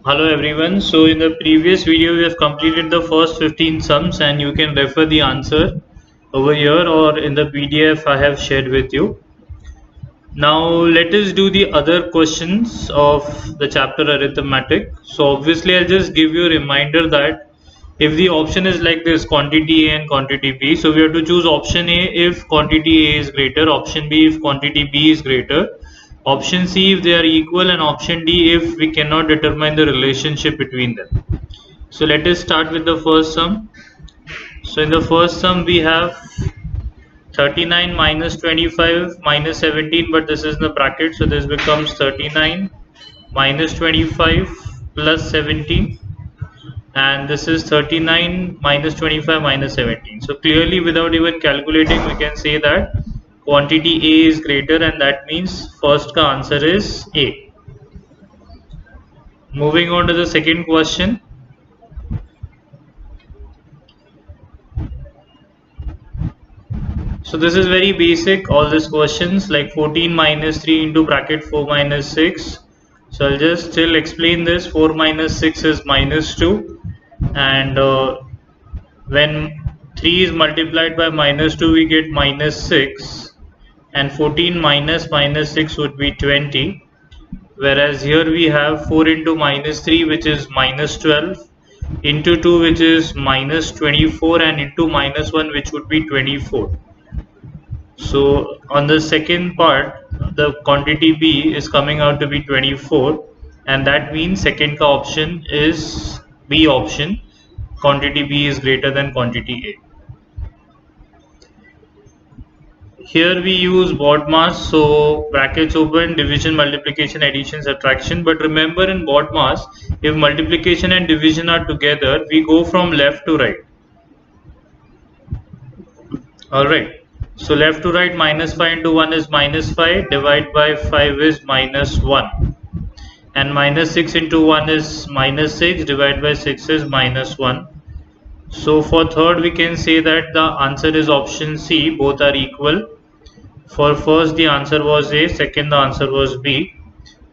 Hello everyone. So in the previous video we have completed the first 15 sums and you can refer the answer over here or in the PDF I have shared with you. Now let us do the other questions of the chapter arithmetic. So obviously I'll just give you a reminder that if the option is like this, quantity A and quantity B, so we have to choose option A if quantity A is greater, option B if quantity B is greater, option C if they are equal, and option D if we cannot determine the relationship between them. So let us start with the first sum. So in the first sum we have 39 minus 25 minus 17, but this is in the bracket, so this becomes 39 minus 25 plus 17, and this is 39 minus 25 minus 17. So clearly without even calculating we can say that quantity A is greater, and that means first ka answer is A. Moving on to the second question. So this is very basic, all these questions like 14 minus 3 into bracket 4 minus 6. So I'll just still explain this. 4 minus 6 is minus 2, and when 3 is multiplied by minus 2 we get minus 6, and 14 minus minus 6 would be 20, whereas here we have 4 into minus 3 which is minus 12, into 2 which is minus 24, and into minus 1 which would be 24. So on the second part, the quantity B is coming out to be 24, and that means second ka option is B option. Quantity B is greater than quantity A. Here we use BODMAS, so brackets open, division, multiplication, addition, subtraction. But remember in BODMAS, if multiplication and division are together, we go from left to right. Alright, so left to right, minus 5 into 1 is minus 5, divide by 5 is minus 1, and minus 6 into 1 is minus 6, divide by 6 is minus 1. So for third we can say that the answer is option C, both are equal. For first the answer was A, second the answer was B.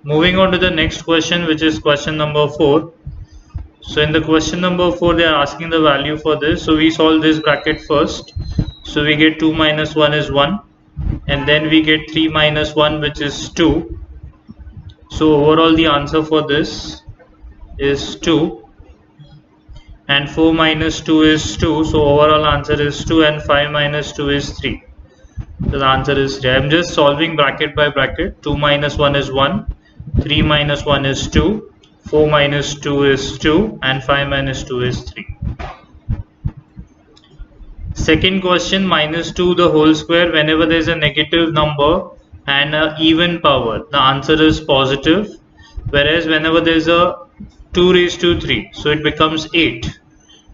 Moving on to the next question, which is question number 4. So in the question number 4 they are asking the value for this, so we solve this bracket first. So we get 2 minus 1 is 1, and then we get 3 minus 1 which is 2. So overall the answer for this is 2, and 4 minus 2 is 2, so overall answer is 2, and 5 minus 2 is 3. So the answer is 3. I am just solving bracket by bracket. 2 minus 1 is 1, 3 minus 1 is 2, 4 minus 2 is 2, and 5 minus 2 is 3. Second question, minus 2 the whole square. Whenever there is a negative number and an even power, the answer is positive. Whereas whenever there is a 2 raised to 3, so it becomes 8.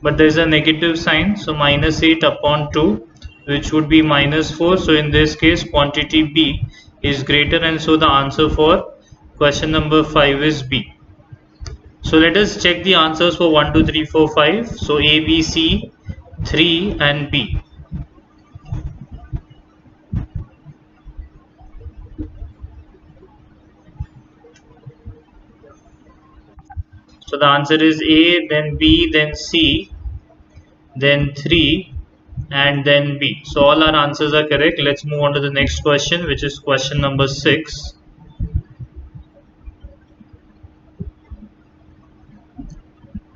But there is a negative sign, so minus 8 upon 2, which would be minus 4. So in this case, quantity B is greater, and so the answer for question number 5 is B. So let us check the answers for 1, 2, 3, 4, 5. So A, B, C, 3 and B. So the answer is A, then B, then C, then 3, and then B. So all our answers are correct. Let's move on to the next question, which is question number 6.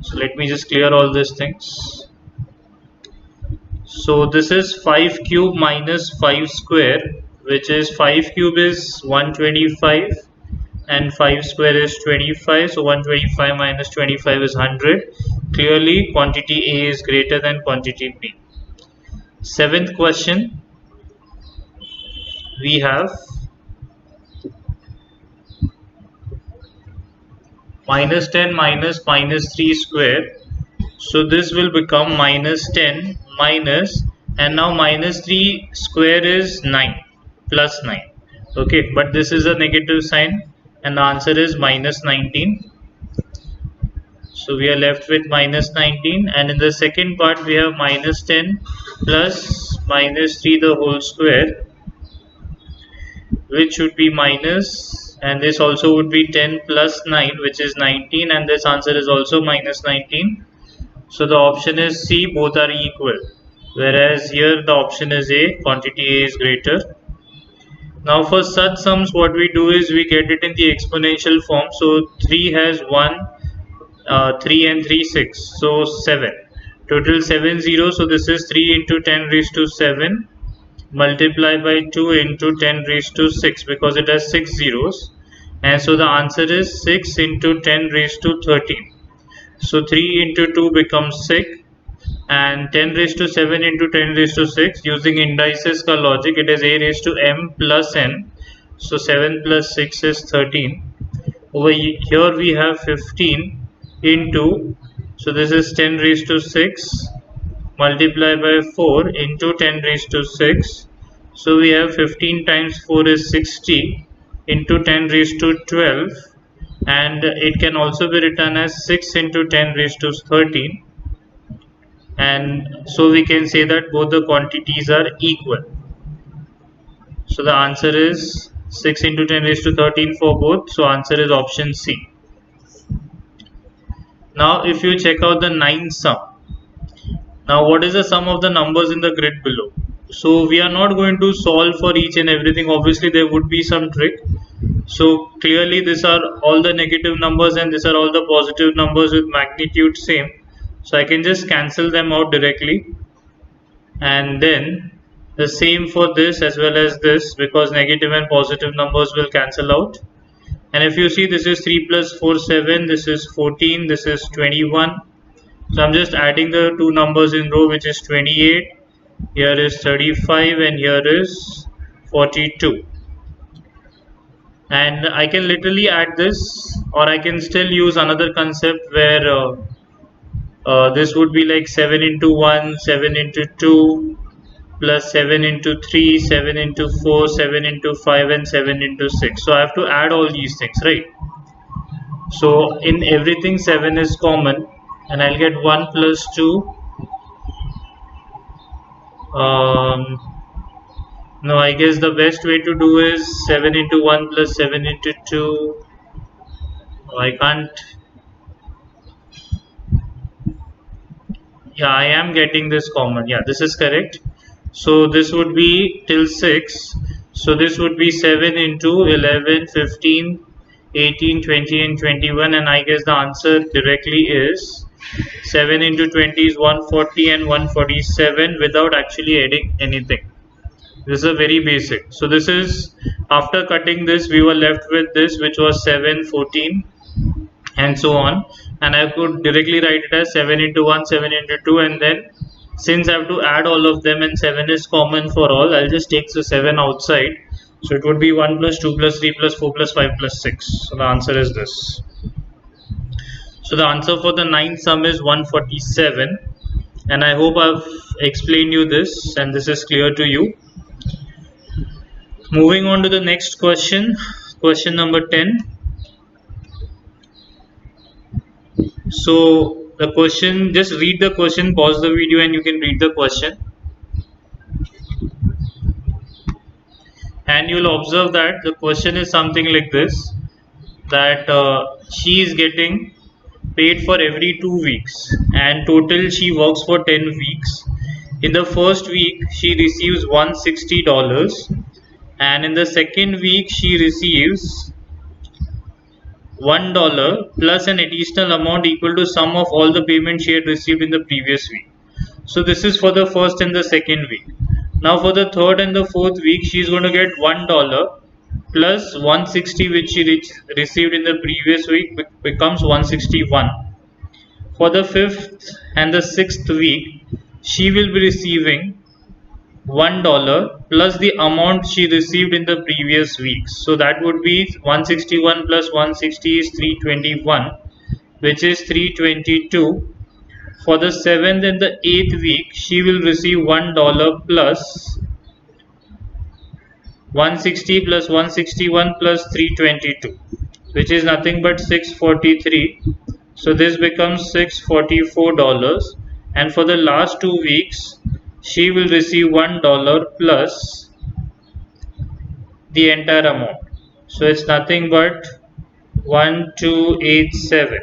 So let me just clear all these things. So this is 5 cube minus 5 square, which is 5 cube is 125 and 5 square is 25. So 125 minus 25 is 100. Clearly quantity A is greater than quantity B. Seventh question, we have minus 10 minus minus 3 square. So this will become minus 10 minus, and now minus 3 square is 9 plus 9. Okay, but this is a negative sign, and the answer is minus 19. So we are left with minus 19, and in the second part we have minus 10 plus minus 3 the whole square, which should be minus and this also would be 10 plus 9, which is 19, and this answer is also minus 19. So the option is C, both are equal, whereas here the option is A, quantity A is greater. Now for such sums, what we do is we get it in the exponential form. So 3 has 1, 3 and 3 6, so 7, total 7 zeros. So this is 3 into 10 raised to 7 multiply by 2 into 10 raised to 6, because it has 6 zeros, and so the answer is 6 into 10 raised to 13. So 3 into 2 becomes 6, and 10 raised to 7 into 10 raised to 6, using indices ka logic, it is a raised to m plus n. So 7 plus 6 is 13. Over here we have 15 into, so this is 10 raised to 6 multiply by 4 into 10 raised to 6. So we have 15 times 4 is 60 into 10 raised to 12, and it can also be written as 6 into 10 raised to 13, and so we can say that both the quantities are equal. So the answer is 6 into 10 raised to 13 for both, so answer is option C. Now if you check out the 9 sum, now what is the sum of the numbers in the grid below? So we are not going to solve for each and everything, obviously there would be some trick. So clearly these are all the negative numbers and these are all the positive numbers with magnitude same. So I can just cancel them out directly, and then the same for this as well as this, because negative and positive numbers will cancel out. And if you see, this is 3 plus 4 7, this is 14, this is 21. So I'm just adding the two numbers in row, which is 28, here is 35, and here is 42. And I can literally add this, or I can still use another concept where this would be like 7 into 1, 7 into 2, plus 7 into 3, 7 into 4, 7 into 5, and 7 into 6. So I have to add all these things, right? So in everything 7 is common, and I'll get 1 plus 2. No, I guess the best way to do is 7 into 1 plus 7 into 2. Oh, I can't. Yeah, I am getting this common. Yeah, this is correct. So this would be till 6. So this would be 7 into 11, 15, 18, 20, and 21. And I guess the answer directly is 7 into 20 is 140 and 147 without actually adding anything. This is a very basic. So this is, after cutting this, we were left with this, which was 7, 14, and so on. And I could directly write it as 7 into 1, 7 into 2, and then since I have to add all of them and 7 is common for all, I'll just take the 7 outside. So it would be 1 plus 2 plus 3 plus 4 plus 5 plus 6. So the answer is this. So the answer for the 9th sum is 147, and I hope I've explained you this and this is clear to you. Moving on to the next question, question number 10. So the question, just read the question, pause the video, and you can read the question. And you'll observe that the question is something like this, that she is getting paid for every 2 weeks, and total she works for 10 weeks. In the first week she receives $160, and in the second week she receives $1 plus an additional amount equal to sum of all the payments she had received in the previous week. So this is for the first and the second week. Now for the third and the fourth week, she is going to get $1 plus 160, which she received in the previous week, becomes 161. For the fifth and the sixth week, she will be receiving $1 plus the amount she received in the previous weeks. So that would be 161 plus 160 is 321, which is 322. For the 7th and the 8th week, she will receive $1 plus 160 plus 161 plus 322, which is nothing but 643. So this becomes $644. And for the last 2 weeks, she will receive $1 plus the entire amount. So it's nothing but 1287.